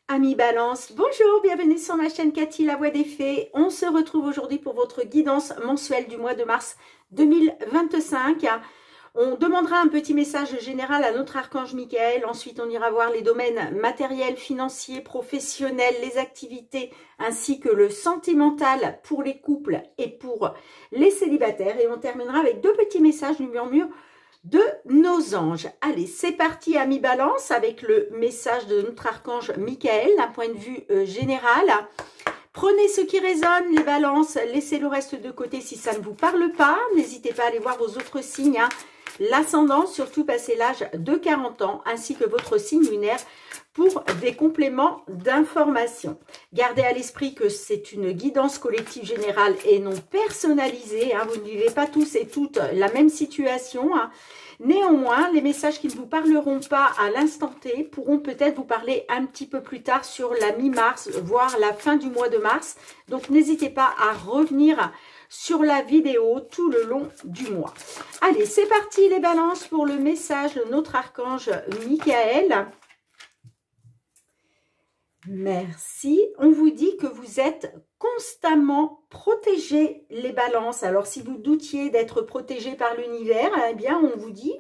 Amis Balance, bonjour, bienvenue sur ma chaîne Cathy, la voix des fées. On se retrouve aujourd'hui pour votre guidance mensuelle du mois de mars 2025. On demandera un petit message général à notre archange Michael. Ensuite, on ira voir les domaines matériels, financiers, professionnels, les activités, ainsi que le sentimental pour les couples et pour les célibataires. Et on terminera avec deux petits messages du murmure de nos anges. Allez, c'est parti, amis Balance, avec le message de notre archange Michael, d'un point de vue général. Prenez ce qui résonne, les balances, laissez le reste de côté si ça ne vous parle pas. N'hésitez pas à aller voir vos autres signes, l'ascendant, surtout passé l'âge de 40 ans, ainsi que votre signe lunaire pour des compléments d'information. Gardez à l'esprit que c'est une guidance collective générale et non personnalisée. Vous ne vivez pas tous et toutes la même situation. Néanmoins, les messages qui ne vous parleront pas à l'instant T pourront peut-être vous parler un petit peu plus tard sur la mi-mars, voire la fin du mois de mars. Donc, n'hésitez pas à revenir sur la vidéo tout le long du mois. Allez, c'est parti les balances pour le message de notre archange Michael. Merci. On vous dit que vous êtes constamment protégés, les balances. Alors, si vous doutiez d'être protégés par l'univers, eh bien, on vous dit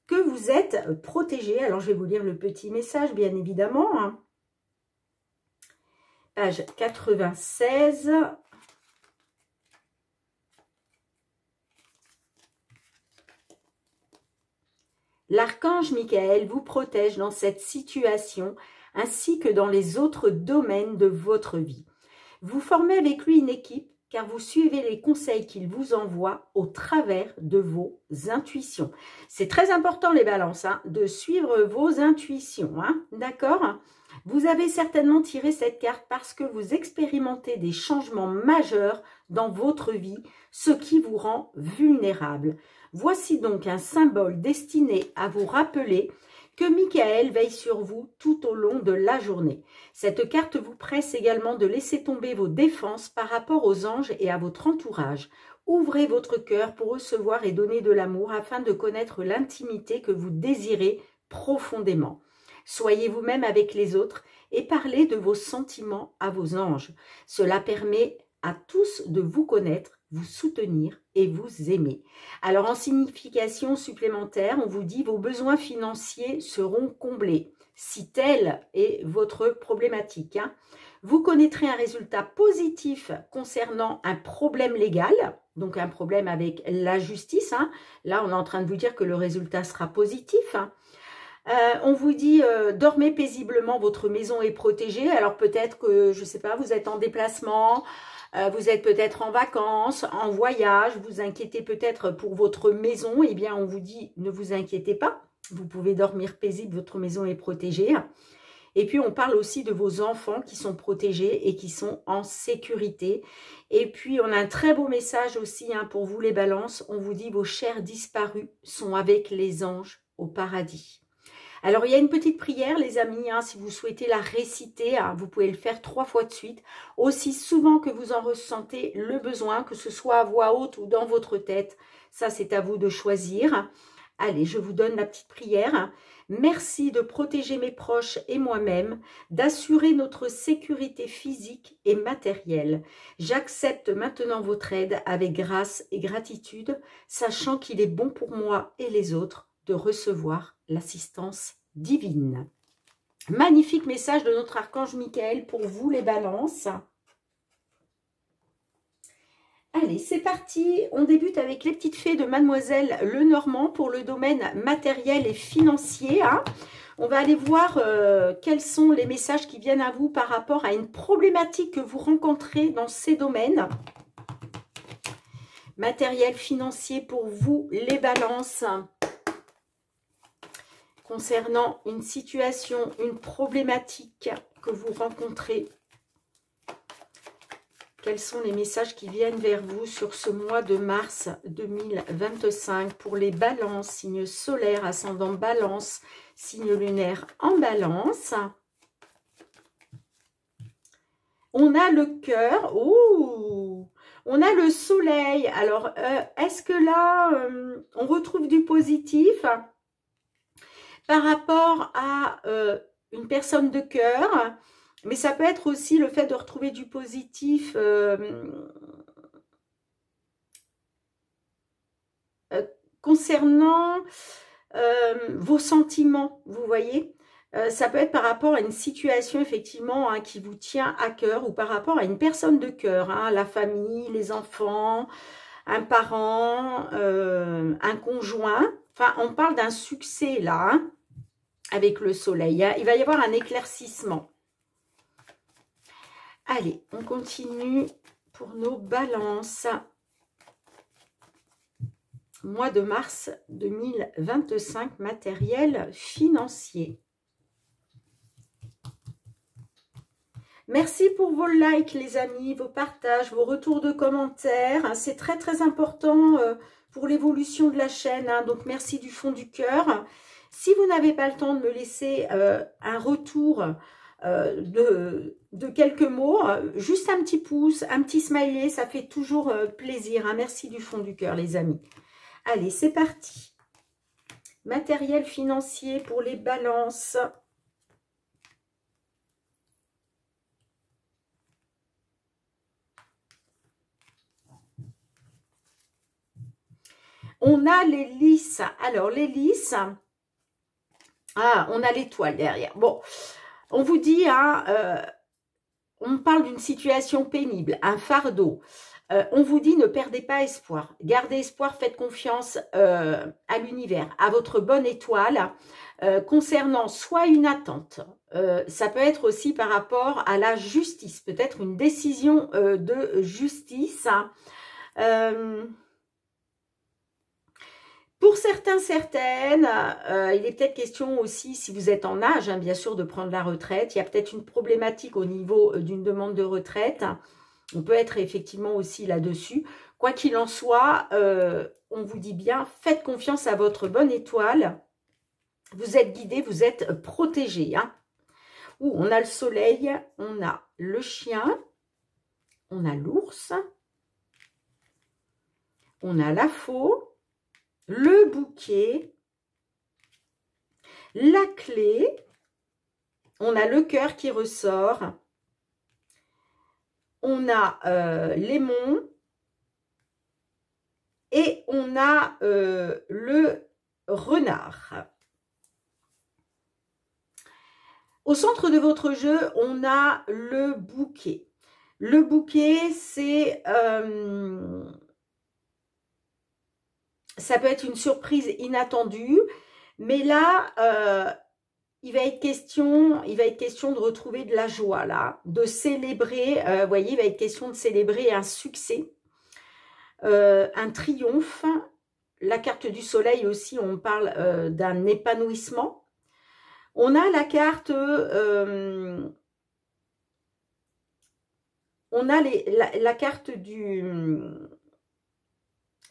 que vous êtes protégés. Alors, je vais vous lire le petit message, bien évidemment. Page 96. L'archange Michael vous protège dans cette situation ainsi que dans les autres domaines de votre vie. Vous formez avec lui une équipe car vous suivez les conseils qu'il vous envoie au travers de vos intuitions. C'est très important les balances, de suivre vos intuitions, d'accord? Vous avez certainement tiré cette carte parce que vous expérimentez des changements majeurs dans votre vie, ce qui vous rend vulnérable. Voici donc un symbole destiné à vous rappeler que Michael veille sur vous tout au long de la journée. Cette carte vous presse également de laisser tomber vos défenses par rapport aux anges et à votre entourage. Ouvrez votre cœur pour recevoir et donner de l'amour afin de connaître l'intimité que vous désirez profondément. Soyez vous-même avec les autres et parlez de vos sentiments à vos anges. Cela permet à tous de vous connaître, vous soutenir et vous aimer. Alors en signification supplémentaire, on vous dit vos besoins financiers seront comblés. Si telle est votre problématique, vous connaîtrez un résultat positif concernant un problème légal, donc un problème avec la justice. Là, on est en train de vous dire que le résultat sera positif. On vous dit dormez paisiblement, votre maison est protégée. Alors peut-être que, je ne sais pas, vous êtes en déplacement, vous êtes peut-être en vacances, en voyage, vous inquiétez peut-être pour votre maison. Eh bien, on vous dit ne vous inquiétez pas, vous pouvez dormir paisible, votre maison est protégée. Et puis, on parle aussi de vos enfants qui sont protégés et qui sont en sécurité. Et puis, on a un très beau message aussi pour vous les balances. On vous dit vos chers disparus sont avec les anges au paradis. Alors, il y a une petite prière, les amis, si vous souhaitez la réciter, vous pouvez le faire 3 fois de suite, aussi souvent que vous en ressentez le besoin, que ce soit à voix haute ou dans votre tête. Ça, c'est à vous de choisir. Allez, je vous donne la petite prière. Merci de protéger mes proches et moi-même, d'assurer notre sécurité physique et matérielle. J'accepte maintenant votre aide avec grâce et gratitude, sachant qu'il est bon pour moi et les autres de recevoir l'assistance divine. Magnifique message de notre archange Michael pour vous les balances. Allez, c'est parti. On débute avec les petites fées de Mademoiselle Lenormand pour le domaine matériel et financier. On va aller voir quels sont les messages qui viennent à vous par rapport à une problématique que vous rencontrez dans ces domaines. Matériel financier pour vous les balances. Concernant une situation, une problématique que vous rencontrez. Quels sont les messages qui viennent vers vous sur ce mois de mars 2025 pour les balances, signe solaire, ascendant balance, signe lunaire en balance. On a le cœur, on a le soleil. Alors, est-ce que là, on retrouve du positif par rapport à une personne de cœur Mais ça peut être aussi le fait de retrouver du positif concernant vos sentiments, vous voyez. Ça peut être par rapport à une situation, effectivement, hein, qui vous tient à cœur ou par rapport à une personne de cœur, hein, la famille, les enfants, un parent, un conjoint. Enfin, on parle d'un succès, là, hein, avec le soleil. Hein. Il va y avoir un éclaircissement. Allez, on continue pour nos balances. Mois de mars 2025, matériel financier. Merci pour vos likes, les amis, vos partages, vos retours de commentaires. C'est très, très important pour l'évolution de la chaîne. Hein, donc, merci du fond du cœur. Si vous n'avez pas le temps de me laisser un retour de quelques mots, juste un petit pouce, un petit smiley, ça fait toujours plaisir. Hein. Merci du fond du cœur, les amis. Allez, c'est parti. Matériel financier pour les balances. On a les lys. Alors, les lys, on a l'étoile derrière. Bon, on vous dit, hein, on parle d'une situation pénible, un fardeau. On vous dit, ne perdez pas espoir. Gardez espoir, faites confiance à l'univers, à votre bonne étoile, concernant soit une attente. Ça peut être aussi par rapport à la justice, peut-être une décision de justice. Pour certains, certaines, il est peut-être question aussi, si vous êtes en âge, hein, bien sûr, de prendre la retraite. Il y a peut-être une problématique au niveau d'une demande de retraite. On peut être effectivement aussi là-dessus. Quoi qu'il en soit, on vous dit bien, faites confiance à votre bonne étoile. Vous êtes guidé, vous êtes protégé. Hein. Ouh, on a le soleil, on a le chien, on a l'ours, on a la faux, le bouquet, la clé, on a le cœur qui ressort, on a l'aimant et on a le renard. Au centre de votre jeu, on a le bouquet. Le bouquet, c'est... ça peut être une surprise inattendue, mais là, il va être question de retrouver de la joie, là, de célébrer, vous voyez, il va être question de célébrer un succès, un triomphe. La carte du soleil aussi, on parle d'un épanouissement. On a la carte, on a la carte de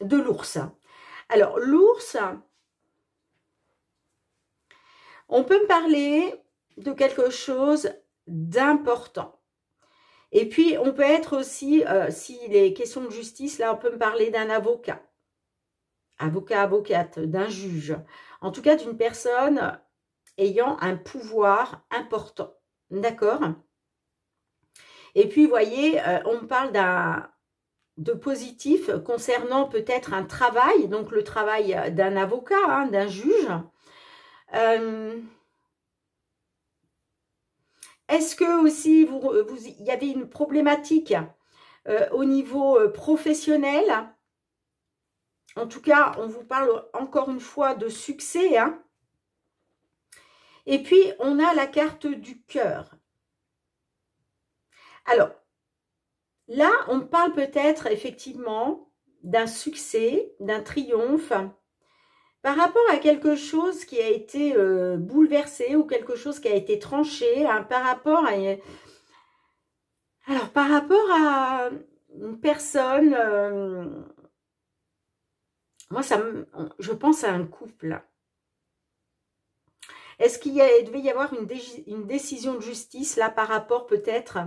l'ours. Alors, l'ours, on peut me parler de quelque chose d'important. Et puis, on peut être aussi, s'il est question de justice, là, on peut me parler d'un avocat. Avocat, avocate, d'un juge. En tout cas, d'une personne ayant un pouvoir important. D'accord? Et puis, vous voyez, on me parle de positif concernant peut-être un travail, donc le travail d'un avocat, hein, d'un juge. Est-ce que aussi il y avait une problématique au niveau professionnel? En tout cas, on vous parle encore une fois de succès. Hein. Et puis, on a la carte du cœur. Alors, là, on parle peut-être effectivement d'un succès, d'un triomphe, par rapport à quelque chose qui a été bouleversé ou quelque chose qui a été tranché, hein, par rapport à... Alors, par rapport à une personne... moi, je pense à un couple. Est-ce qu'il devait y avoir une décision de justice, là, par rapport peut-être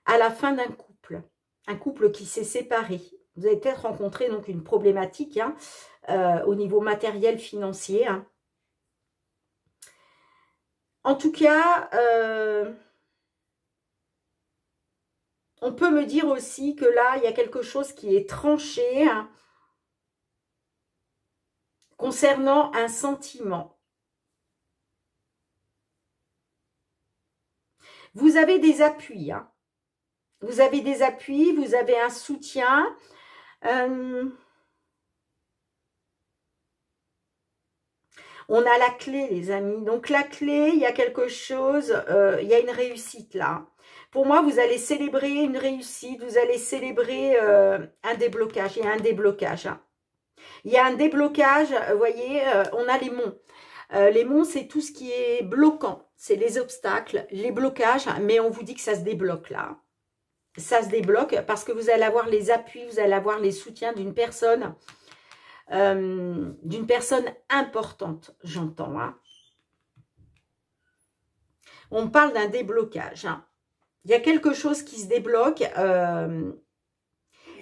à la fin d'un couple? Un couple qui s'est séparé. Vous avez peut-être rencontré donc une problématique, hein, au niveau matériel, financier. Hein. En tout cas, On peut me dire aussi que là, il y a quelque chose qui est tranché hein, concernant un sentiment. Vous avez des appuis. Hein. Vous avez des appuis, vous avez un soutien. On a la clé, les amis. Donc, la clé, il y a quelque chose, il y a une réussite là. Pour moi, vous allez célébrer une réussite, vous allez célébrer un déblocage. Il y a un déblocage. Hein. Il y a un déblocage, vous voyez, on a les monts. Les monts, c'est tout ce qui est bloquant. C'est les obstacles, les blocages, mais on vous dit que ça se débloque là. Ça se débloque parce que vous allez avoir les appuis, vous allez avoir les soutiens d'une personne importante, j'entends. Hein. On parle d'un déblocage. Hein. Il y a quelque chose qui se débloque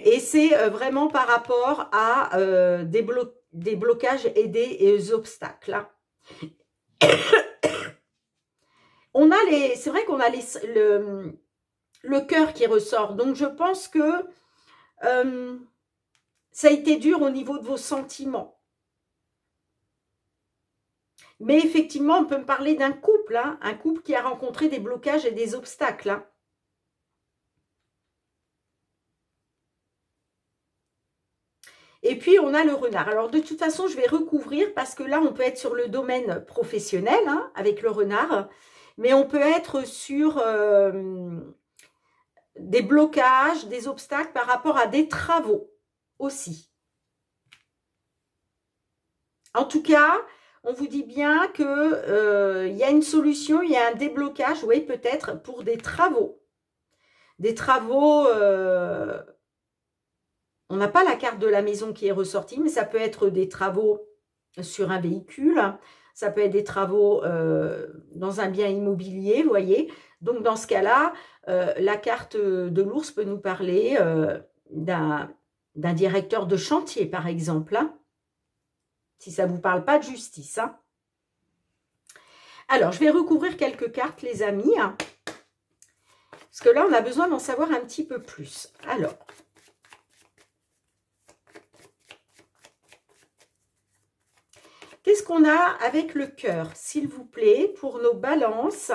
et c'est vraiment par rapport à des blocages et des obstacles. Hein. On a les, c'est vrai qu'on a le cœur qui ressort. Donc, je pense que ça a été dur au niveau de vos sentiments. Mais effectivement, on peut me parler d'un couple, hein, un couple qui a rencontré des blocages et des obstacles. Hein. Et puis, on a le renard. Alors, de toute façon, je vais recouvrir parce que là, on peut être sur le domaine professionnel hein, avec le renard. Mais on peut être sur des blocages, des obstacles par rapport à des travaux aussi. En tout cas, on vous dit bien que y a une solution, il y a un déblocage, oui, peut-être pour des travaux. Des travaux, on n'a pas la carte de la maison qui est ressortie, mais ça peut être des travaux sur un véhicule, ça peut être des travaux dans un bien immobilier, vous voyez. Donc, dans ce cas-là, la carte de l'ours peut nous parler d'un directeur de chantier, par exemple, hein, si ça ne vous parle pas de justice. Hein. Alors, je vais recouvrir quelques cartes, les amis, hein, parce que là, on a besoin d'en savoir un petit peu plus. Alors, qu'est-ce qu'on a avec le cœur, s'il vous plaît, pour nos balances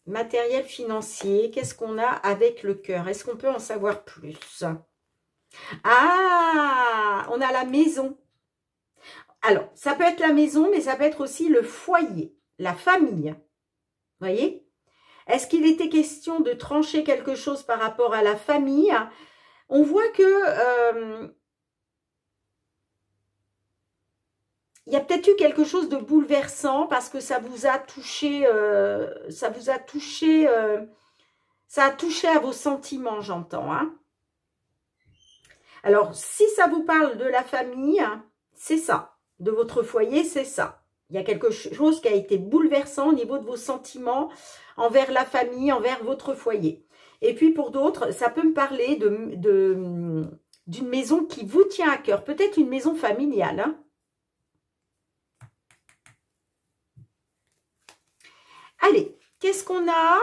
matériel financier? Qu'est-ce qu'on a avec le cœur? Est-ce qu'on peut en savoir plus? Ah, on a la maison. Alors, ça peut être la maison, mais ça peut être aussi le foyer, la famille. Vous voyez? Est-ce qu'il était question de trancher quelque chose par rapport à la famille? On voit que il y a peut-être eu quelque chose de bouleversant parce que ça vous a touché, ça a touché à vos sentiments, j'entends. Hein. Alors, si ça vous parle de la famille, c'est ça. De votre foyer, c'est ça. Il y a quelque chose qui a été bouleversant au niveau de vos sentiments envers la famille, envers votre foyer. Et puis, pour d'autres, ça peut me parler d'une maison qui vous tient à cœur. Peut-être une maison familiale, hein. Allez, qu'est-ce qu'on a?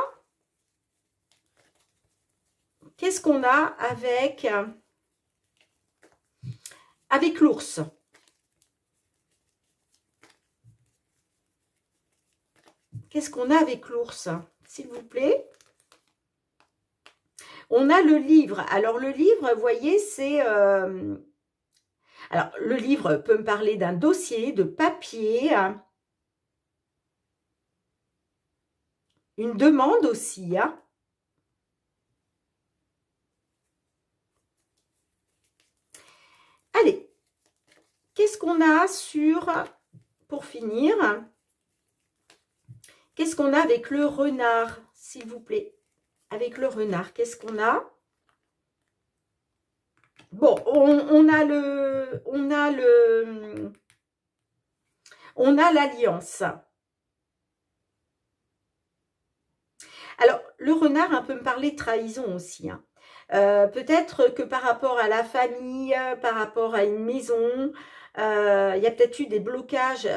Qu'est-ce qu'on a avec l'ours? Qu'est-ce qu'on a avec l'ours, s'il vous plaît? On a le livre. Alors, le livre, vous voyez, c'est... Alors, le livre peut me parler d'un dossier, de papier, une demande aussi, hein. Allez, qu'est-ce qu'on a pour finir, qu'est-ce qu'on a avec le renard, s'il vous plaît? Avec le renard, qu'est-ce qu'on a? Bon, on a l'alliance. Alors, le renard peut me parler de trahison aussi. Hein. Peut-être que par rapport à la famille, par rapport à une maison, il y a peut-être eu des blocages,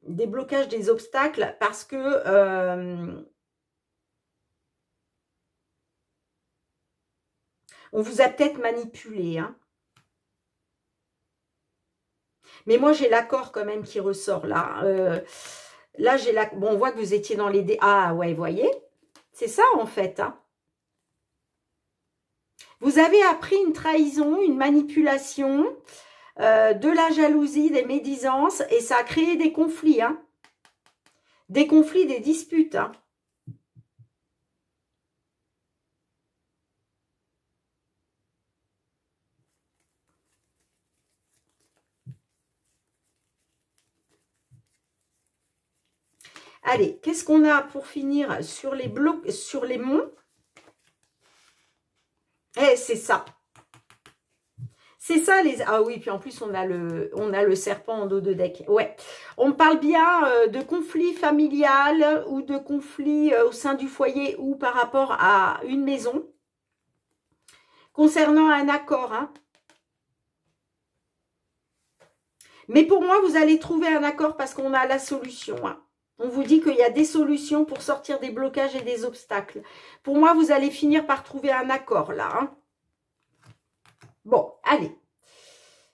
des obstacles, parce que On vous a peut-être manipulé, hein. Mais moi, j'ai l'accord quand même qui ressort là. Là, j'ai la... Bon, on voit que vous étiez dans les... Ah, ouais, vous voyez. C'est ça, en fait. Hein. Vous avez appris une trahison, une manipulation, de la jalousie, des médisances, et ça a créé des conflits. Hein. Des conflits, des disputes. Hein. Allez, qu'est-ce qu'on a pour finir sur les blocs, sur les monts? Eh, c'est ça. C'est ça, les... Ah oui, puis en plus, on a le serpent en dos de deck. Ouais. On parle bien de conflit familial ou de conflit au sein du foyer ou par rapport à une maison. Concernant un accord, hein. Mais pour moi, vous allez trouver un accord parce qu'on a la solution, hein. On vous dit qu'il y a des solutions pour sortir des blocages et des obstacles. Pour moi, vous allez finir par trouver un accord là. Hein. Bon, allez.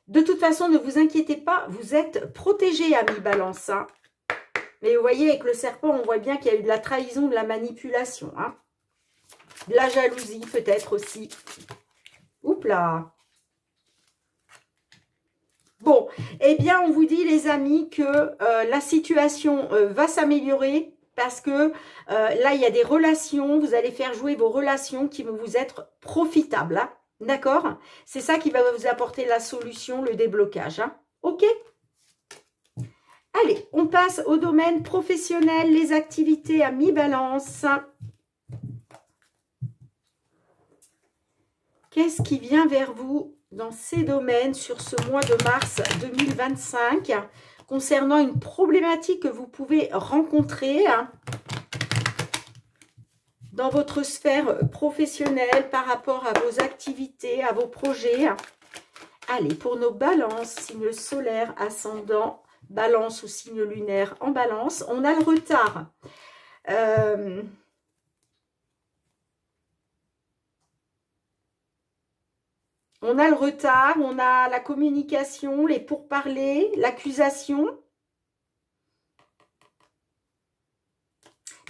De toute façon, ne vous inquiétez pas, vous êtes protégés, amis Balance. Hein. Mais vous voyez, avec le serpent, on voit bien qu'il y a eu de la trahison, de la manipulation. Hein. De la jalousie peut-être aussi. Oups là. Bon, eh bien, on vous dit, les amis, que la situation va s'améliorer parce que là, il y a des relations. Vous allez faire jouer vos relations qui vont vous être profitables. Hein, d'accord? C'est ça qui va vous apporter la solution, le déblocage. Hein, ok? Allez, on passe au domaine professionnel, les activités à mi-balance. Qu'est-ce qui vient vers vous dans ces domaines sur ce mois de mars 2025 concernant une problématique que vous pouvez rencontrer dans votre sphère professionnelle par rapport à vos activités, à vos projets? Allez, pour nos balances, signe solaire, ascendant, balance ou signe lunaire en balance, on a le retard. On a le retard, on a la communication, les pourparlers, l'accusation.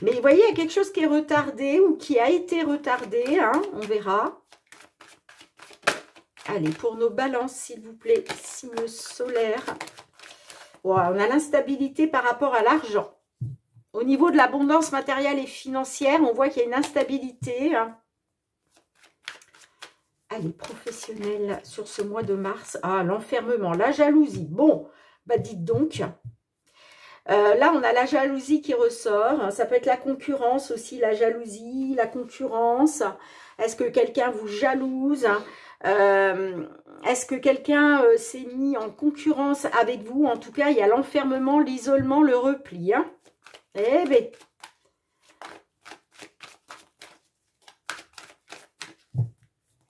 Mais vous voyez, il y a quelque chose qui est retardé ou qui a été retardé, hein, on verra. Allez, pour nos balances, s'il vous plaît, signe solaire. Wow, on a l'instabilité par rapport à l'argent. Au niveau de l'abondance matérielle et financière, on voit qu'il y a une instabilité. Hein. Allez, professionnel sur ce mois de mars. Ah, l'enfermement, la jalousie. Bon, bah dites donc. Là, on a la jalousie qui ressort. Ça peut être la concurrence aussi, la jalousie, la concurrence. Est-ce que quelqu'un vous jalouse? Est-ce que quelqu'un s'est mis en concurrence avec vous? En tout cas, il y a l'enfermement, l'isolement, le repli. Hein. Eh bien...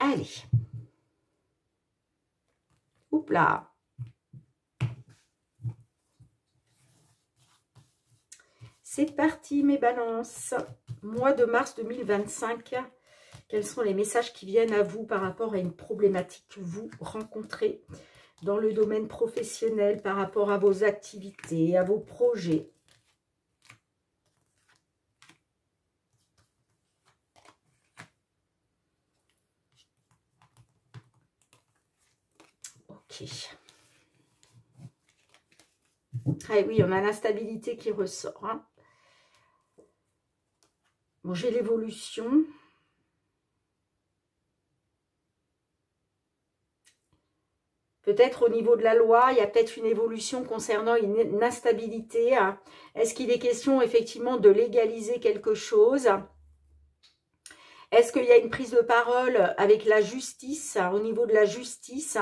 Allez. Oups là. C'est parti mes balances. Mois de mars 2025. Quels sont les messages qui viennent à vous par rapport à une problématique que vous rencontrez dans le domaine professionnel, par rapport à vos activités, à vos projets? Ah oui, on a l'instabilité qui ressort. Hein. Bon, j'ai l'évolution. Peut-être au niveau de la loi, il y a peut-être une évolution concernant une instabilité. Hein. Est-ce qu'il est question effectivement de légaliser quelque chose? Est-ce qu'il y a une prise de parole avec la justice, au niveau de la justice?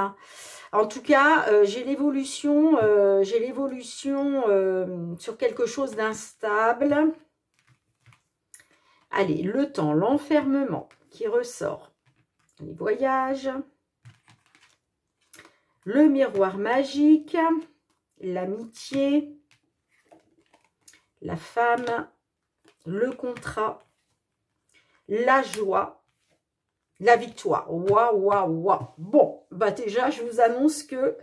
En tout cas, j'ai l'évolution sur quelque chose d'instable. Allez, le temps, l'enfermement qui ressort. Les voyages. Le miroir magique. L'amitié. La femme. Le contrat. La joie. La victoire. Waouh, waouh, waouh. Bon, bah déjà, je vous annonce que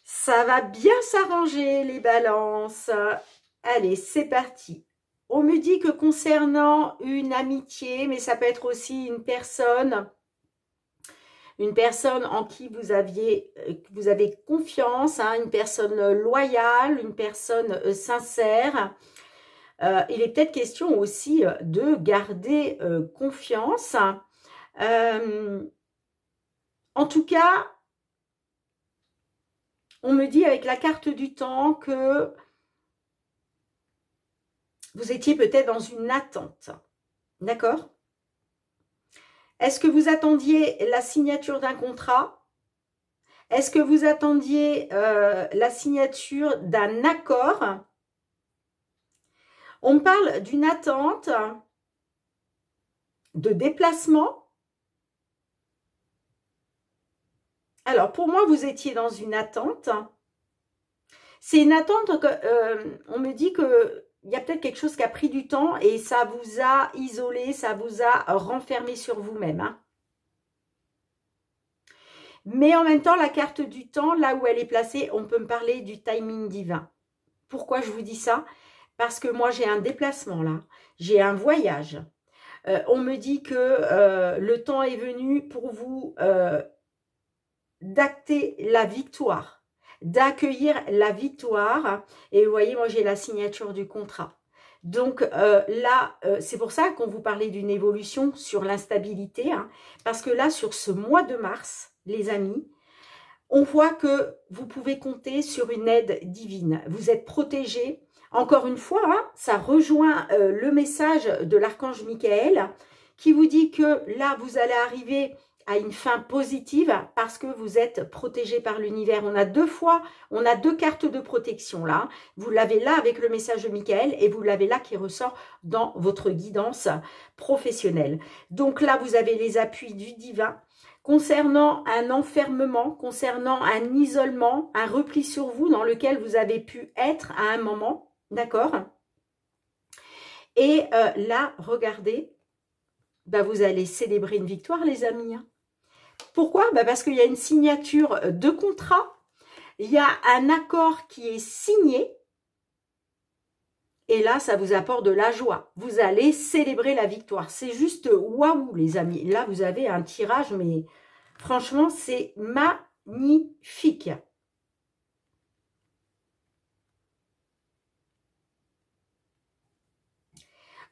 ça va bien s'arranger, les balances. Allez, c'est parti. On me dit que concernant une amitié, mais ça peut être aussi une personne en qui vous avez confiance, hein, une personne loyale, une personne sincère. Il est peut-être question aussi de garder confiance. En tout cas, on me dit avec la carte du temps que vous étiez peut-être dans une attente. D'accord? Est-ce que vous attendiez la signature d'un contrat? Est-ce que vous attendiez la signature d'un accord? On me parle d'une attente, de déplacement. Alors, pour moi, vous étiez dans une attente. C'est une attente que, on me dit que il y a peut-être quelque chose qui a pris du temps et ça vous a isolé, ça vous a renfermé sur vous-même. Hein. Mais en même temps, la carte du temps, là où elle est placée, on peut me parler du timing divin. Pourquoi je vous dis ça? Parce que moi, j'ai un déplacement là, j'ai un voyage. On me dit que le temps est venu pour vous d'acter la victoire, d'accueillir la victoire. Et vous voyez, moi, j'ai la signature du contrat. Donc là, c'est pour ça qu'on vous parlait d'une évolution sur l'instabilité. Hein, parce que là, sur ce mois de mars, les amis, on voit que vous pouvez compter sur une aide divine. Vous êtes protégés. Encore une fois, hein, ça rejoint le message de l'archange Michael qui vous dit que là, vous allez arriver à une fin positive parce que vous êtes protégé par l'univers. On a deux cartes de protection là. Vous l'avez là avec le message de Michael et vous l'avez là qui ressort dans votre guidance professionnelle. Donc là, vous avez les appuis du divin. Concernant un enfermement, concernant un isolement, un repli sur vous dans lequel vous avez pu être à un moment, d'accord? Et là, regardez, bah, vous allez célébrer une victoire, les amis. Hein. Pourquoi? Bah, parce qu'il y a une signature de contrat, il y a un accord qui est signé, et là, ça vous apporte de la joie. Vous allez célébrer la victoire. C'est juste waouh, les amis. Là, vous avez un tirage, mais franchement, c'est magnifique.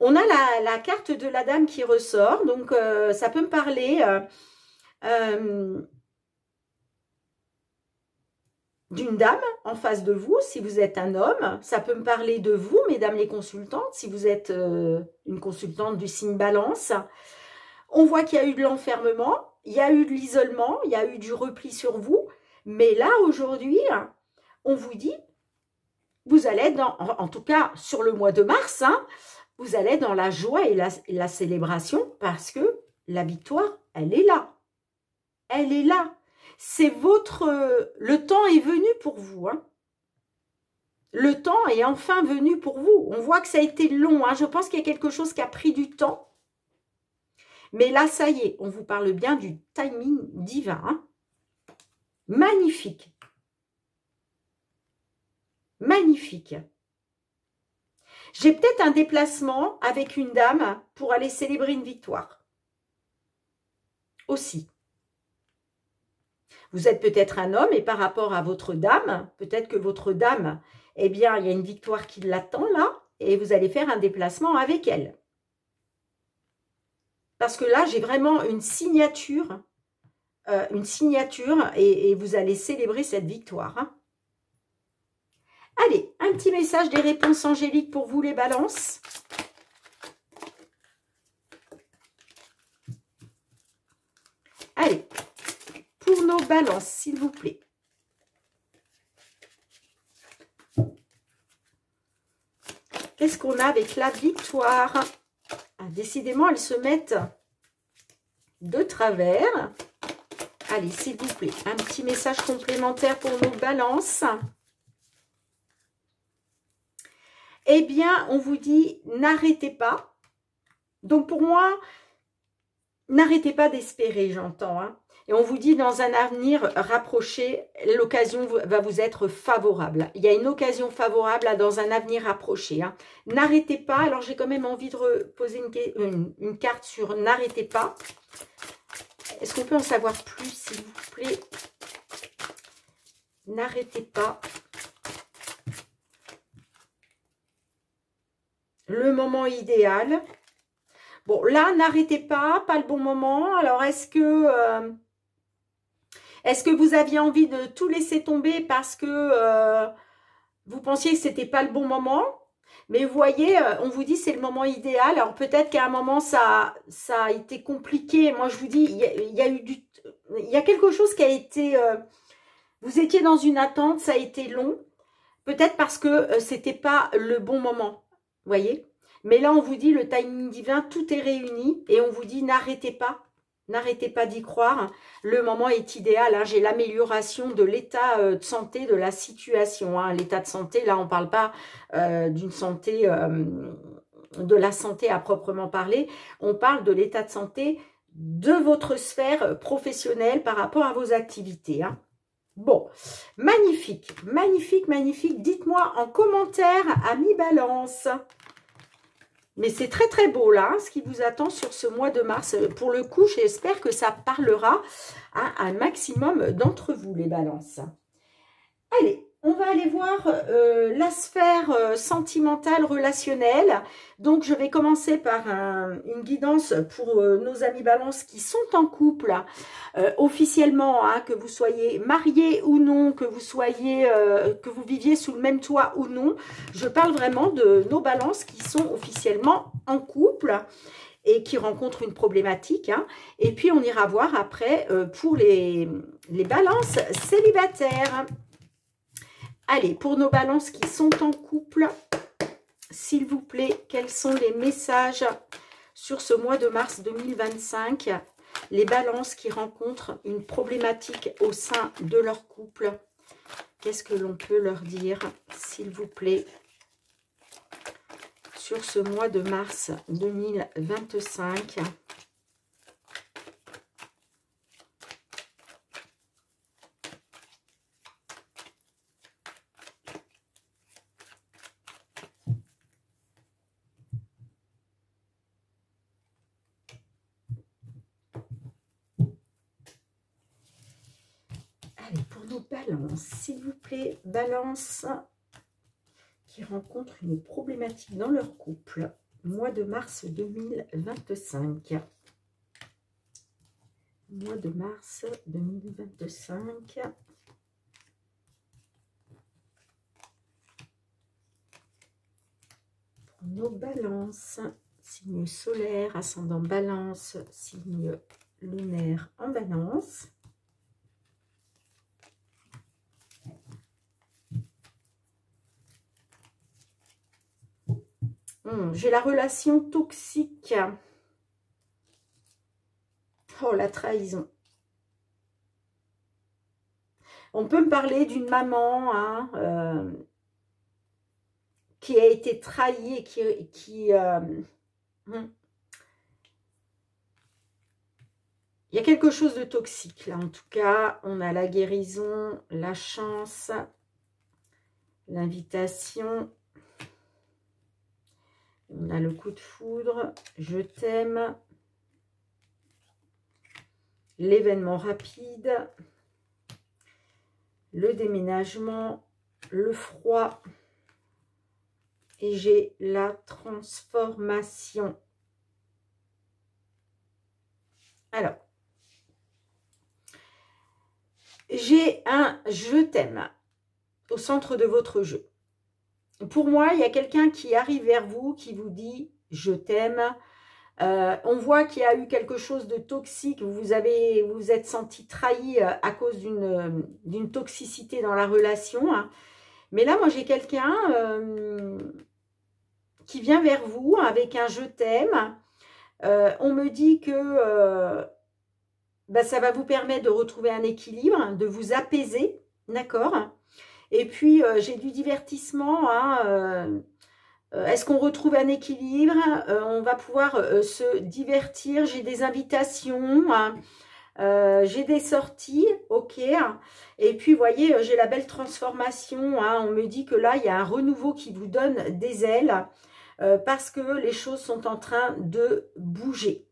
On a la carte de la dame qui ressort. Donc, ça peut me parler d'une dame en face de vous, si vous êtes un homme. Ça peut me parler de vous, mesdames les consultantes, si vous êtes une consultante du signe Balance. On voit qu'il y a eu de l'enfermement, il y a eu de l'isolement, il y a eu du repli sur vous. Mais là, aujourd'hui, on vous dit, vous allez être dans, en tout cas sur le mois de mars, hein, vous allez être dans la joie et la célébration parce que la victoire, elle est là. Elle est là. C'est le temps est venu pour vous. Hein. Le temps est enfin venu pour vous. On voit que ça a été long. Hein. Je pense qu'il y a quelque chose qui a pris du temps. Mais là, ça y est, on vous parle bien du timing divin. Hein. Magnifique. Magnifique. J'ai peut-être un déplacement avec une dame pour aller célébrer une victoire. Aussi. Vous êtes peut-être un homme et par rapport à votre dame, peut-être que votre dame, eh bien, il y a une victoire qui l'attend là et vous allez faire un déplacement avec elle. Parce que là, j'ai vraiment une signature et vous allez célébrer cette victoire. Hein. Allez, un petit message des réponses angéliques pour vous les balances. Allez, pour nos balances, s'il vous plaît. Qu'est-ce qu'on a avec la victoire? Ah, décidément, elles se mettent de travers. Allez, s'il vous plaît, un petit message complémentaire pour nos balances. Eh bien, on vous dit, n'arrêtez pas. Donc, pour moi, n'arrêtez pas d'espérer, j'entends, hein. Et on vous dit dans un avenir rapproché, l'occasion va vous être favorable. Il y a une occasion favorable là, dans un avenir rapproché, hein. N'arrêtez pas. Alors, j'ai quand même envie de poser une carte sur n'arrêtez pas. Est-ce qu'on peut en savoir plus, s'il vous plaît? N'arrêtez pas. Le moment idéal. Bon, là, n'arrêtez pas le bon moment. Alors, est-ce que vous aviez envie de tout laisser tomber parce que vous pensiez que c'était pas le bon moment? Mais vous voyez, on vous dit c'est le moment idéal. Alors peut-être qu'à un moment ça a été compliqué. Moi je vous dis, il y a quelque chose qui a été. Vous étiez dans une attente, ça a été long. Peut-être parce que c'était pas le bon moment. Vous voyez? Mais là on vous dit le timing divin, tout est réuni et on vous dit n'arrêtez pas. N'arrêtez pas d'y croire, le moment est idéal, hein. J'ai l'amélioration de l'état de santé, de la situation, hein. L'état de santé, là on ne parle pas d'une santé, de la santé à proprement parler, on parle de l'état de santé de votre sphère professionnelle par rapport à vos activités, hein. Bon, magnifique, magnifique, magnifique, dites-moi en commentaire, amis Balance. Mais c'est très très beau là, hein, ce qui vous attend sur ce mois de mars. Pour le coup, j'espère que ça parlera à un maximum d'entre vous, les balances. Allez, on va aller voir la sphère sentimentale, relationnelle. Donc, je vais commencer par une guidance pour nos amis balances qui sont en couple, officiellement, hein, que vous soyez mariés ou non, que vous soyez, que vous viviez sous le même toit ou non. Je parle vraiment de nos balances qui sont officiellement en couple et qui rencontrent une problématique, hein. Et puis, on ira voir après pour les balances célibataires. Allez, pour nos balances qui sont en couple, s'il vous plaît, quels sont les messages sur ce mois de mars 2025? Les balances qui rencontrent une problématique au sein de leur couple. Qu'est-ce que l'on peut leur dire, s'il vous plaît, sur ce mois de mars 2025? Allez, pour nos balances, s'il vous plaît, balance qui rencontrent une problématique dans leur couple, mois de mars 2025. Mois de mars 2025. Pour nos balances, signe solaire, ascendant balance, signe lunaire en balance. J'ai la relation toxique. Oh, la trahison. On peut me parler d'une maman, hein, qui a été trahie et il y a quelque chose de toxique là. En tout cas, on a la guérison, la chance, l'invitation. On a le coup de foudre, je t'aime, l'événement rapide, le déménagement, le froid et j'ai la transformation. Alors, j'ai un je t'aime au centre de votre jeu. Pour moi, il y a quelqu'un qui arrive vers vous, qui vous dit « je t'aime ». On voit qu'il y a eu quelque chose de toxique, vous vous êtes senti trahi à cause d'une toxicité dans la relation. Hein. Mais là, moi, j'ai quelqu'un qui vient vers vous avec un « je t'aime ». On me dit que ça va vous permettre de retrouver un équilibre, de vous apaiser, d'accord ? Et puis, j'ai du divertissement, hein, Est-ce qu'on retrouve un équilibre? On va pouvoir se divertir. J'ai des invitations, hein. J'ai des sorties, ok. Et puis, vous voyez, j'ai la belle transformation, hein. On me dit que là, il y a un renouveau qui vous donne des ailes parce que les choses sont en train de bouger.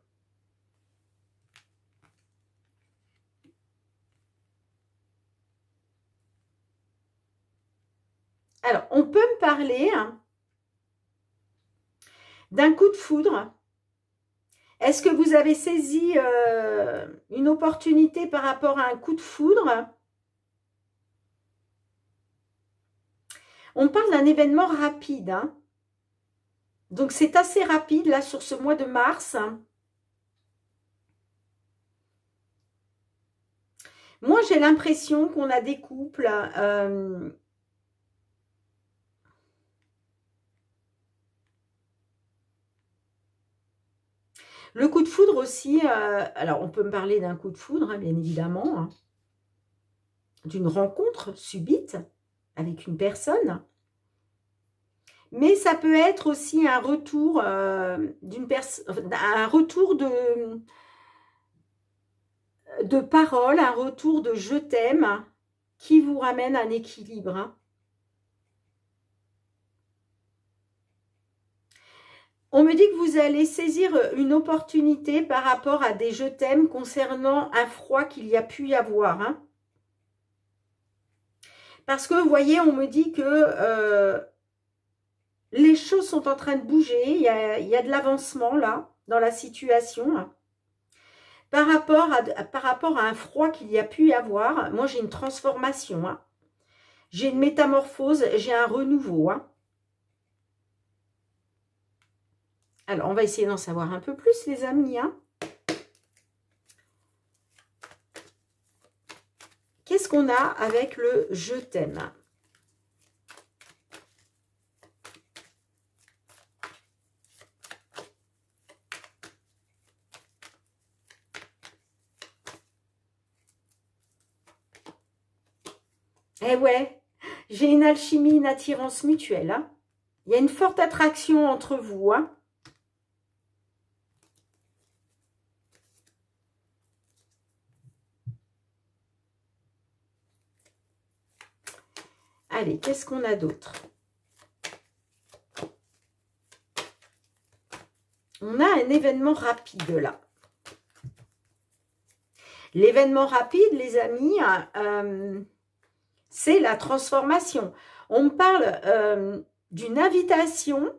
Alors, on peut me parler d'un coup de foudre. Est-ce que vous avez saisi une opportunité par rapport à un coup de foudre? On parle d'un événement rapide, hein. Donc, c'est assez rapide, là, sur ce mois de mars. Moi, j'ai l'impression qu'on a des couples... le coup de foudre aussi, alors on peut me parler d'un coup de foudre, hein, bien évidemment, hein, d'une rencontre subite avec une personne. Mais ça peut être aussi un retour un retour de parole, un retour de je t'aime qui vous ramène un équilibre, hein. On me dit que vous allez saisir une opportunité par rapport à des je t'aime concernant un froid qu'il y a pu y avoir, hein. Parce que, vous voyez, on me dit que les choses sont en train de bouger, il y a de l'avancement là, dans la situation. Hein. Par rapport à un froid qu'il y a pu y avoir, moi j'ai une transformation. Hein. J'ai une métamorphose, j'ai un renouveau. Hein. Alors, on va essayer d'en savoir un peu plus, les amis. Hein. Qu'est-ce qu'on a avec le « je t'aime » ? Eh ouais, j'ai une alchimie, une attirance mutuelle. Hein. Il y a une forte attraction entre vous. Hein. Allez, qu'est-ce qu'on a d'autre? On a un événement rapide là. L'événement rapide, les amis, c'est la transformation. On me parle d'une invitation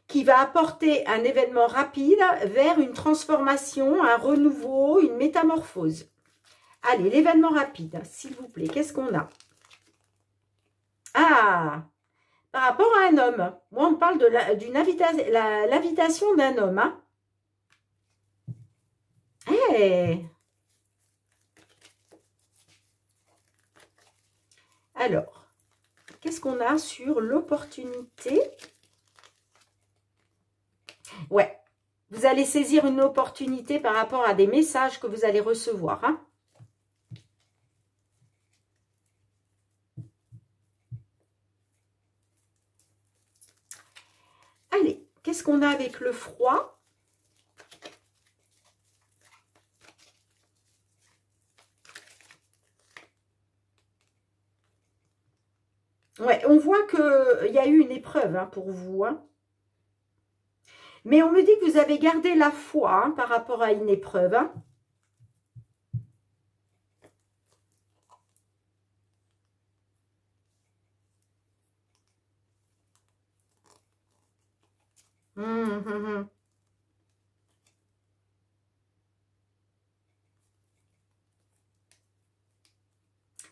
qui va apporter un événement rapide vers une transformation, un renouveau, une métamorphose. Allez, l'événement rapide, s'il vous plaît, qu'est-ce qu'on a? Ah, par rapport à un homme. Moi, on me parle de l'invitation d'un homme. Hein. Hey. Alors, qu'est-ce qu'on a sur l'opportunité? Ouais, vous allez saisir une opportunité par rapport à des messages que vous allez recevoir. Hein. Allez, qu'est-ce qu'on a avec le froid? Ouais, on voit qu'il y a eu une épreuve hein, pour vous. Hein. Mais on me dit que vous avez gardé la foi hein, par rapport à une épreuve. Hein.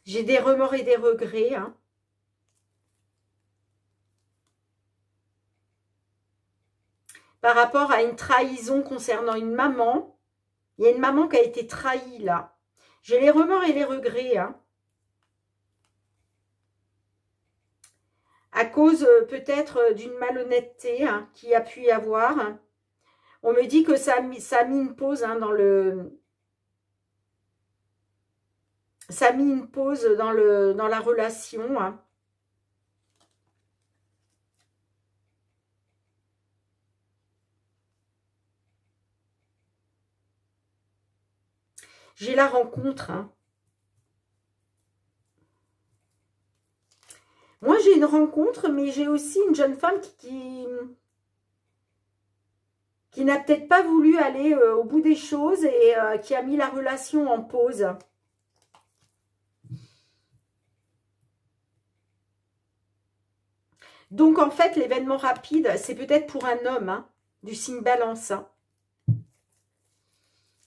J'ai des remords et des regrets. Hein. Par rapport à une trahison concernant une maman. Il y a une maman qui a été trahie là. J'ai les remords et les regrets. Hein. À cause peut-être d'une malhonnêteté hein, qu'il y a pu y avoir. Hein. On me dit que ça a mis une pause hein, dans le... Ça a mis une pause dans la relation. Hein. J'ai la rencontre. Hein. Moi, j'ai une rencontre, mais j'ai aussi une jeune femme qui n'a peut-être pas voulu aller au bout des choses et qui a mis la relation en pause. Donc, en fait, l'événement rapide, c'est peut-être pour un homme, hein, du signe Balance. Hein.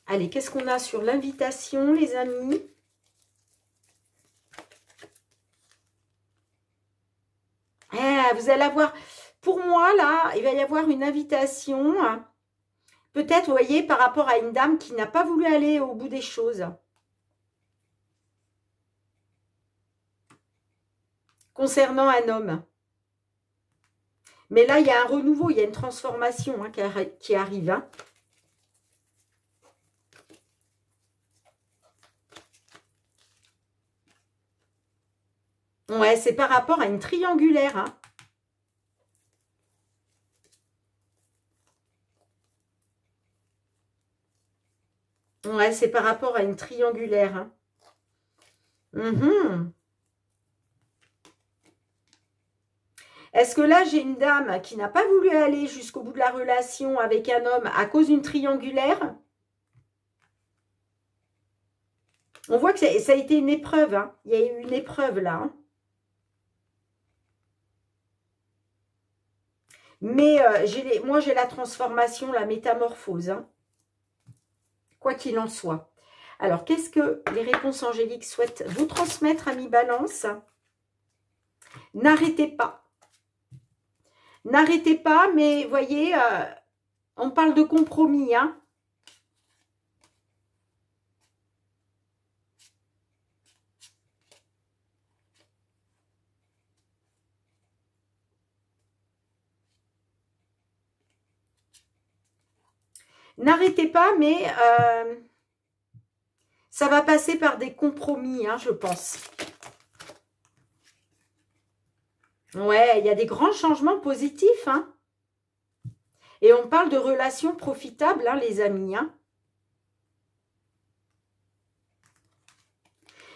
Allez, qu'est-ce qu'on a sur l'invitation, les amis? Vous allez avoir, pour moi, là, il va y avoir une invitation, hein, peut-être, vous voyez, par rapport à une dame qui n'a pas voulu aller au bout des choses. Concernant un homme. Mais là, il y a un renouveau, il y a une transformation hein, qui arrive. Hein. Ouais, c'est par rapport à une triangulaire. Hein. Ouais, c'est par rapport à une triangulaire. Hein. Est-ce que là, j'ai une dame qui n'a pas voulu aller jusqu'au bout de la relation avec un homme à cause d'une triangulaire? On voit que ça a été une épreuve. Hein. Il y a eu une épreuve là. Hein. Mais moi, j'ai la transformation, la métamorphose. Hein. Quoi qu'il en soit. Alors, qu'est-ce que les réponses angéliques souhaitent vous transmettre, amis Balance? N'arrêtez pas. N'arrêtez pas, mais voyez, on parle de compromis. Hein. N'arrêtez pas, mais ça va passer par des compromis, hein, je pense. Ouais, il y a des grands changements positifs. Hein. Et on parle de relations profitables, hein, les amis. Hein.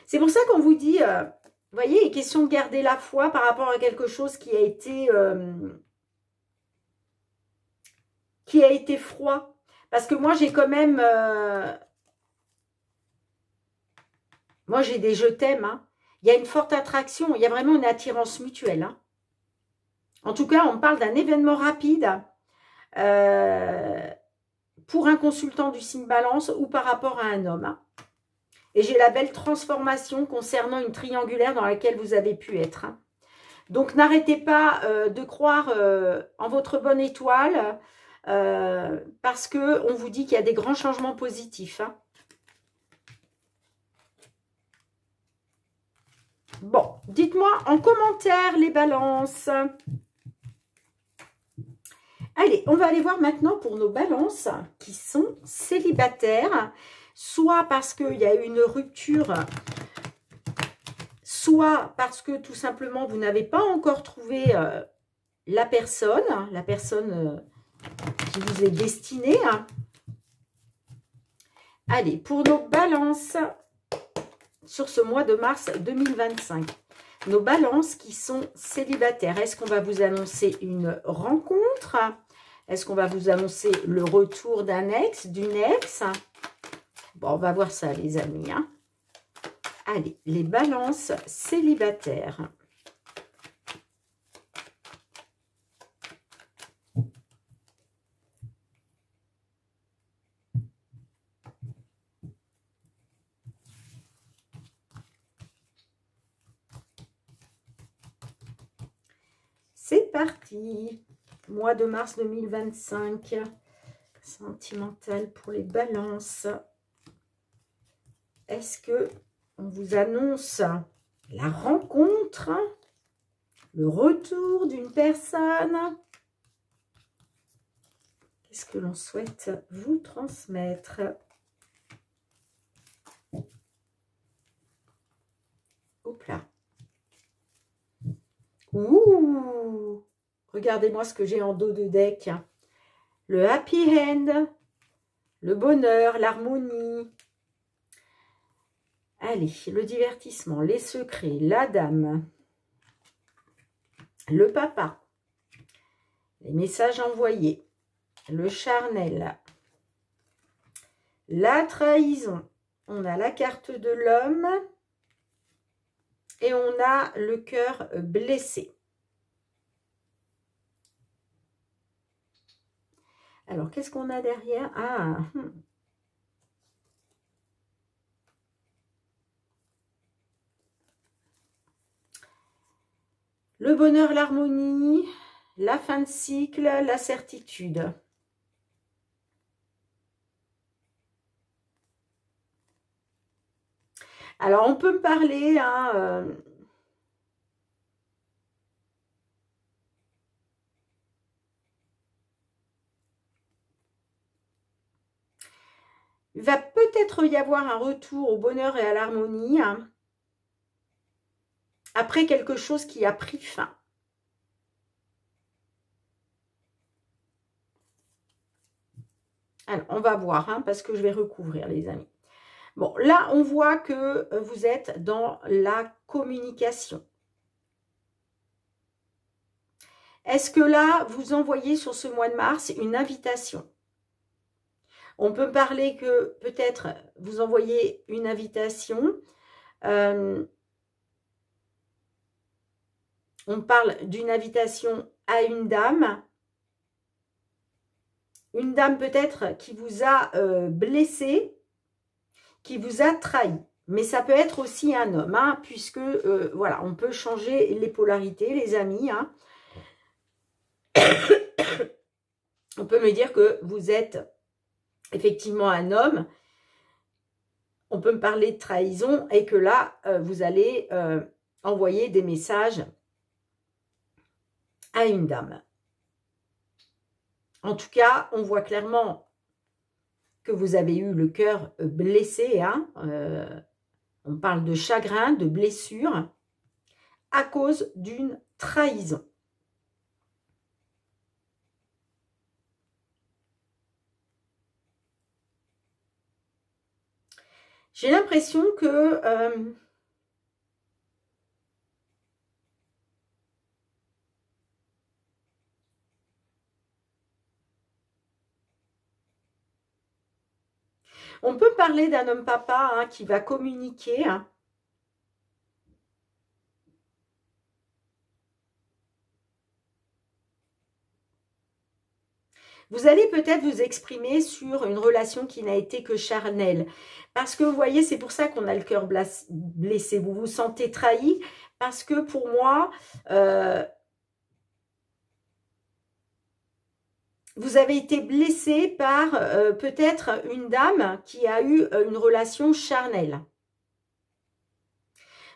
C'est pour ça qu'on vous dit, vous voyez, il est question de garder la foi par rapport à quelque chose qui a été froid. Parce que moi, j'ai quand même... moi, j'ai des je t'aime. Hein. Il y a une forte attraction. Il y a vraiment une attirance mutuelle. Hein. En tout cas, on parle d'un événement rapide pour un consultant du signe Balance ou par rapport à un homme. Hein. Et j'ai la belle transformation concernant une triangulaire dans laquelle vous avez pu être. Hein. Donc, n'arrêtez pas de croire en votre bonne étoile parce qu'on vous dit qu'il y a des grands changements positifs. Hein. Bon, dites-moi en commentaire les balances. Allez, on va aller voir maintenant pour nos balances qui sont célibataires. Soit parce qu'il y a eu une rupture, soit parce que tout simplement vous n'avez pas encore trouvé la personne qui vous est destinée. Allez, pour nos balances sur ce mois de mars 2025, nos balances qui sont célibataires, est-ce qu'on va vous annoncer une rencontre? Est-ce qu'on va vous annoncer le retour d'un ex, d'une ex? Bon, on va voir ça, les amis. Hein. Allez, les balances célibataires. C'est parti. Mois de mars 2025. Sentimental pour les balances. Est-ce que on vous annonce la rencontre, le retour d'une personne? Qu'est-ce que l'on souhaite vous transmettre? Hop là. Ouh! Regardez-moi ce que j'ai en dos de deck. Le happy end, le bonheur, l'harmonie, Allez, le divertissement, les secrets, la dame, le papa, les messages envoyés, le charnel, la trahison. On a la carte de l'homme et on a le cœur blessé. Alors, qu'est-ce qu'on a derrière? Ah, le bonheur, l'harmonie, la fin de cycle, la certitude. Alors, on peut me parler, hein, il va peut-être y avoir un retour au bonheur et à l'harmonie, hein, après quelque chose qui a pris fin. Alors, on va voir, hein, parce que je vais recouvrir, les amis. Bon, là, on voit que vous êtes dans la communication. Est-ce que là, vous envoyez sur ce mois de mars une invitation? On peut parler que peut-être vous envoyez une invitation. On parle d'une invitation à une dame. Une dame peut-être qui vous a blessé, qui vous a trahi. Mais ça peut être aussi un homme, hein, puisque, voilà, on peut changer les polarités, les amis. Hein. On peut me dire que vous êtes effectivement un homme. On peut me parler de trahison et que là, vous allez envoyer des messages à une dame. En tout cas, on voit clairement que vous avez eu le cœur blessé. Hein, on parle de chagrin, de blessure, à cause d'une trahison. J'ai l'impression que on peut parler d'un homme papa, hein, qui va communiquer. Hein. Vous allez peut-être vous exprimer sur une relation qui n'a été que charnelle. Parce que vous voyez, c'est pour ça qu'on a le cœur blessé. Vous vous sentez trahi. Parce que pour moi, vous avez été blessé par peut-être une dame qui a eu une relation charnelle.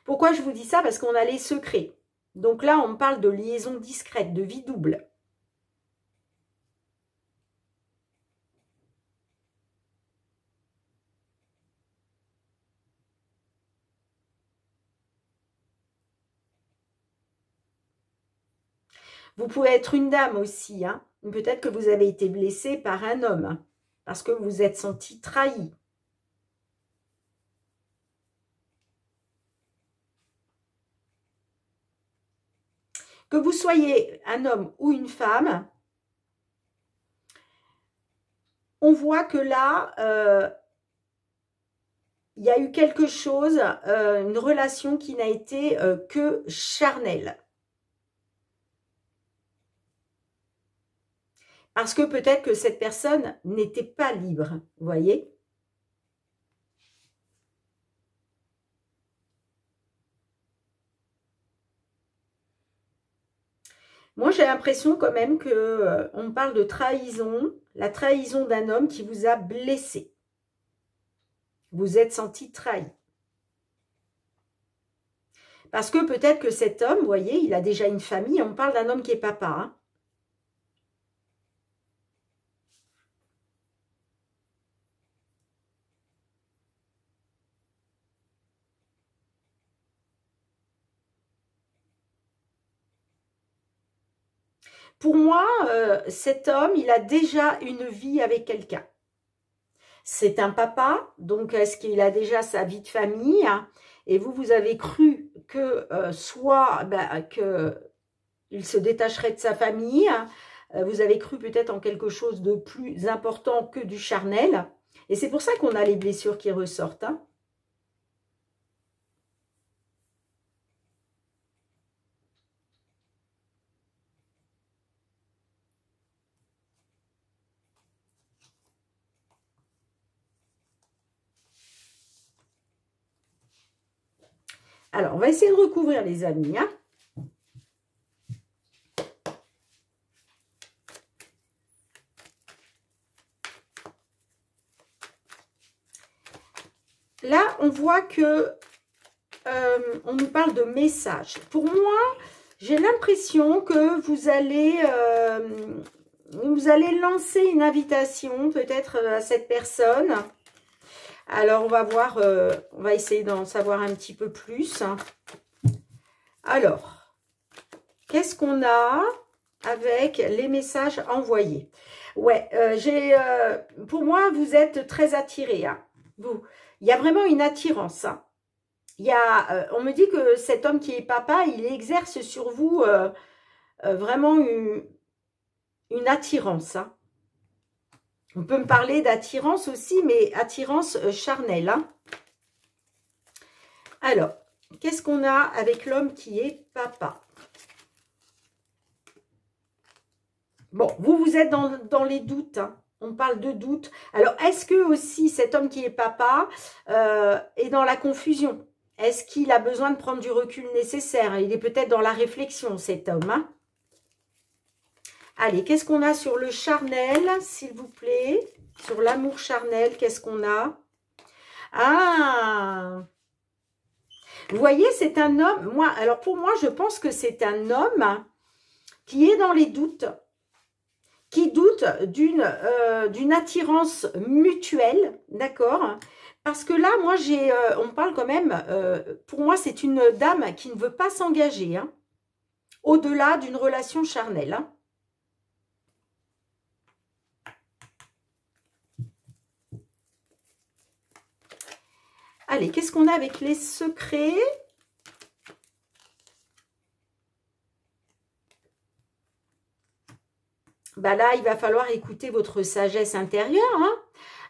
Pourquoi je vous dis ça? Parce qu'on a les secrets. Donc là, on parle de liaison discrète, de vie double. Vous pouvez être une dame aussi, hein. Peut-être que vous avez été blessé par un homme, hein, parce que vous vous êtes senti trahi. Que vous soyez un homme ou une femme, on voit que là, il y a eu quelque chose, une relation qui n'a été que charnelle. Parce que peut-être que cette personne n'était pas libre, vous voyez? Moi, j'ai l'impression quand même que on parle de trahison, la trahison d'un homme qui vous a blessé. Vous êtes senti trahi. Parce que peut-être que cet homme, vous voyez, il a déjà une famille. On parle d'un homme qui est papa, hein. Pour moi, cet homme, il a déjà une vie avec quelqu'un. C'est un papa, donc est-ce qu'il a déjà sa vie de famille, hein, et vous avez cru que il se détacherait de sa famille, hein, vous avez cru peut-être en quelque chose de plus important que du charnel, et c'est pour ça qu'on a les blessures qui ressortent, hein. Alors, on va essayer de recouvrir les amis, hein. Là, on voit que on nous parle de messages. Pour moi, j'ai l'impression que vous allez lancer une invitation peut-être à cette personne. Alors, on va voir, on va essayer d'en savoir un petit peu plus. Alors, qu'est-ce qu'on a avec les messages envoyés? Ouais, pour moi, vous êtes très attirés, hein. Il y a vraiment une attirance, hein. On me dit que cet homme qui est papa, il exerce sur vous vraiment une attirance, hein. On peut me parler d'attirance aussi, mais attirance charnelle, hein. Alors, qu'est-ce qu'on a avec l'homme qui est papa? Bon, vous êtes dans les doutes, hein. On parle de doute. Alors, est-ce que aussi cet homme qui est papa est dans la confusion? Est-ce qu'il a besoin de prendre du recul nécessaire? Il est peut-être dans la réflexion, cet homme, hein. Allez, qu'est-ce qu'on a sur le charnel, s'il vous plaît? Sur l'amour charnel, qu'est-ce qu'on a? Ah! Vous voyez, c'est un homme. Alors pour moi, je pense que c'est un homme qui est dans les doutes, qui doute d'une attirance mutuelle, d'accord? Parce que là, moi, on parle quand même, pour moi, c'est une dame qui ne veut pas s'engager, hein, au-delà d'une relation charnelle, hein. Allez, qu'est-ce qu'on a avec les secrets? Bah là, il va falloir écouter votre sagesse intérieure,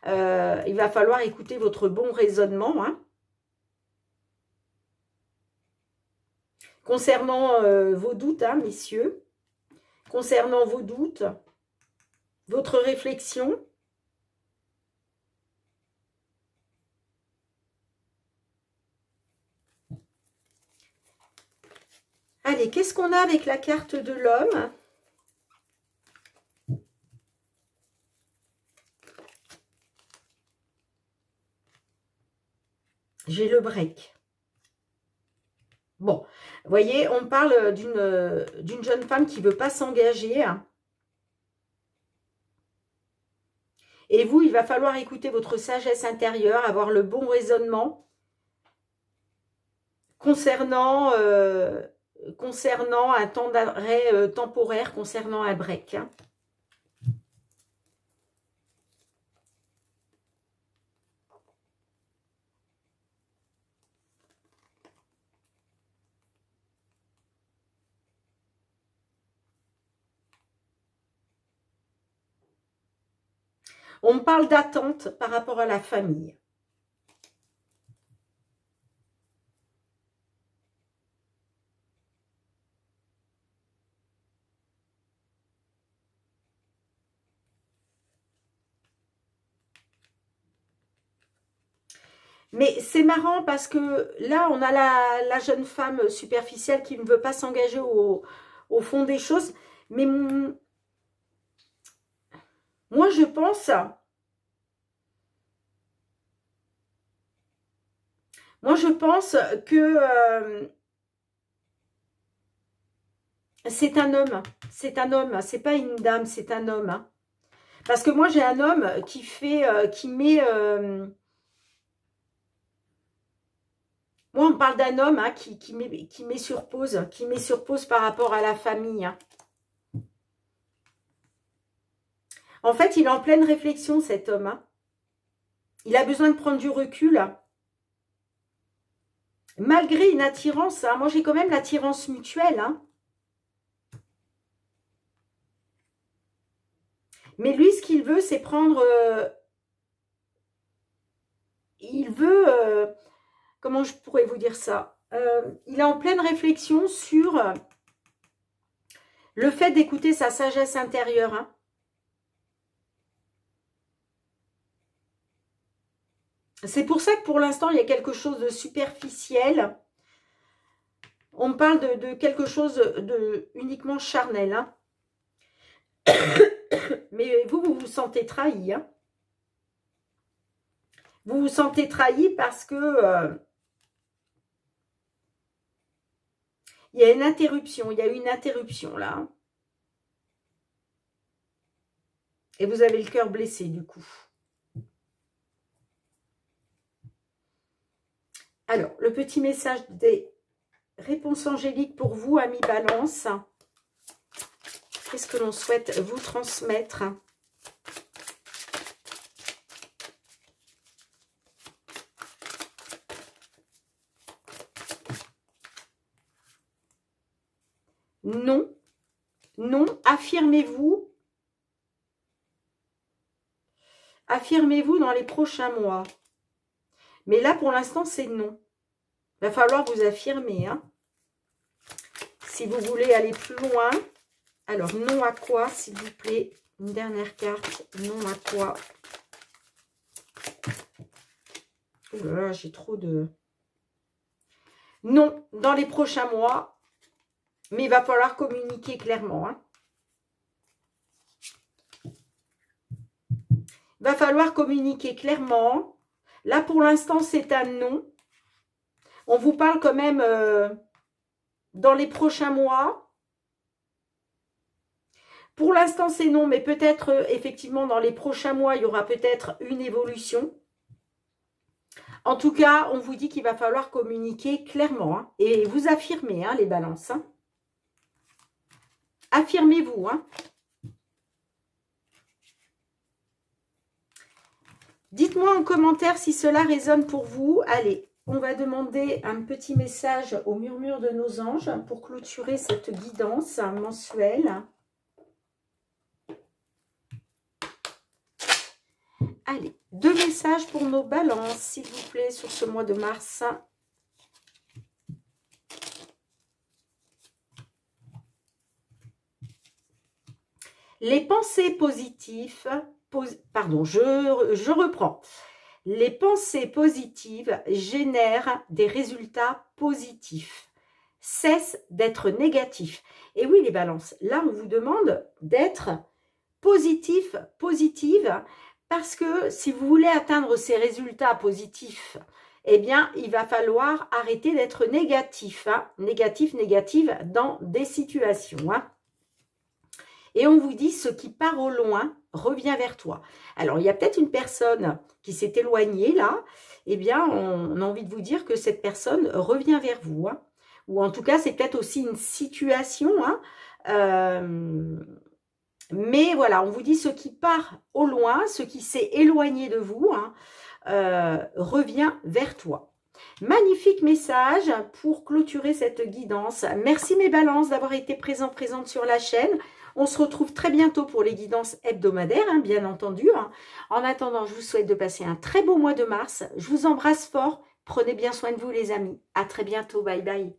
hein. Il va falloir écouter votre bon raisonnement, hein. Concernant vos doutes, hein, messieurs. Concernant vos doutes, votre réflexion. Allez, qu'est-ce qu'on a avec la carte de l'homme? J'ai le break. Bon, vous voyez, on parle d'une jeune femme qui ne veut pas s'engager, hein. Et vous, il va falloir écouter votre sagesse intérieure, avoir le bon raisonnement concernant un temps d'arrêt temporaire, concernant un break, hein. On me parle d'attente par rapport à la famille. Mais c'est marrant parce que là, on a la jeune femme superficielle qui ne veut pas s'engager au fond des choses. Mais moi, je pense... Moi, je pense que c'est un homme. C'est un homme. C'est pas une dame, c'est un homme, hein. Parce que moi, j'ai un homme qui met... Moi, on parle d'un homme, hein, qui met sur pause par rapport à la famille, hein. En fait, il est en pleine réflexion, cet homme, hein. Il a besoin de prendre du recul. Malgré une attirance, hein, moi j'ai quand même l'attirance mutuelle. Hein. Mais lui, ce qu'il veut, c'est prendre... il veut... comment je pourrais vous dire ça? Il est en pleine réflexion sur le fait d'écouter sa sagesse intérieure. Hein. C'est pour ça que pour l'instant, il y a quelque chose de superficiel. On parle de quelque chose de uniquement charnel. Hein. Mais vous vous sentez trahi. Hein. Vous vous sentez trahi parce que il y a une interruption. Il y a une interruption là. Hein. Et vous avez le cœur blessé du coup. Alors, le petit message des réponses angéliques pour vous, amis Balance. Qu'est-ce que l'on souhaite vous transmettre? Non, non, affirmez-vous. Affirmez-vous dans les prochains mois. Mais là, pour l'instant, c'est non. Il va falloir vous affirmer. Hein. Si vous voulez aller plus loin. Alors, non à quoi, s'il vous plaît? Une dernière carte. Non à quoi? Oh là là, j'ai trop de... Non, dans les prochains mois. Mais il va falloir communiquer clairement. Hein. Il va falloir communiquer clairement. Là, pour l'instant, c'est un non. On vous parle quand même dans les prochains mois. Pour l'instant, c'est non, mais peut-être, effectivement, dans les prochains mois, il y aura peut-être une évolution. En tout cas, on vous dit qu'il va falloir communiquer clairement. Hein, et vous affirmez, hein, les balances. Hein. Affirmez-vous. Hein. Dites-moi en commentaire si cela résonne pour vous. Allez, on va demander un petit message au murmure de nos anges pour clôturer cette guidance mensuelle. Allez, 2 messages pour nos balances, s'il vous plaît, sur ce mois de mars. Les pensées positives... Pardon, je reprends. Les pensées positives génèrent des résultats positifs. Cesse d'être négatif. Et oui, les balances, là, on vous demande d'être positif, positive, parce que si vous voulez atteindre ces résultats positifs, eh bien, il va falloir arrêter d'être négatif, hein, négative dans des situations, hein. Et on vous dit, ce qui part au loin revient vers toi. Alors, il y a peut-être une personne qui s'est éloignée là. Eh bien, on a envie de vous dire que cette personne revient vers vous. Hein. Ou en tout cas, c'est peut-être aussi une situation. Hein. Mais voilà, on vous dit, ce qui part au loin, ce qui s'est éloigné de vous, hein, revient vers toi. Magnifique message pour clôturer cette guidance. Merci mes balances d'avoir été présentes sur la chaîne. On se retrouve très bientôt pour les guidances hebdomadaires, hein, bien entendu. Hein. En attendant, je vous souhaite de passer un très beau mois de mars. Je vous embrasse fort. Prenez bien soin de vous les amis. À très bientôt. Bye bye.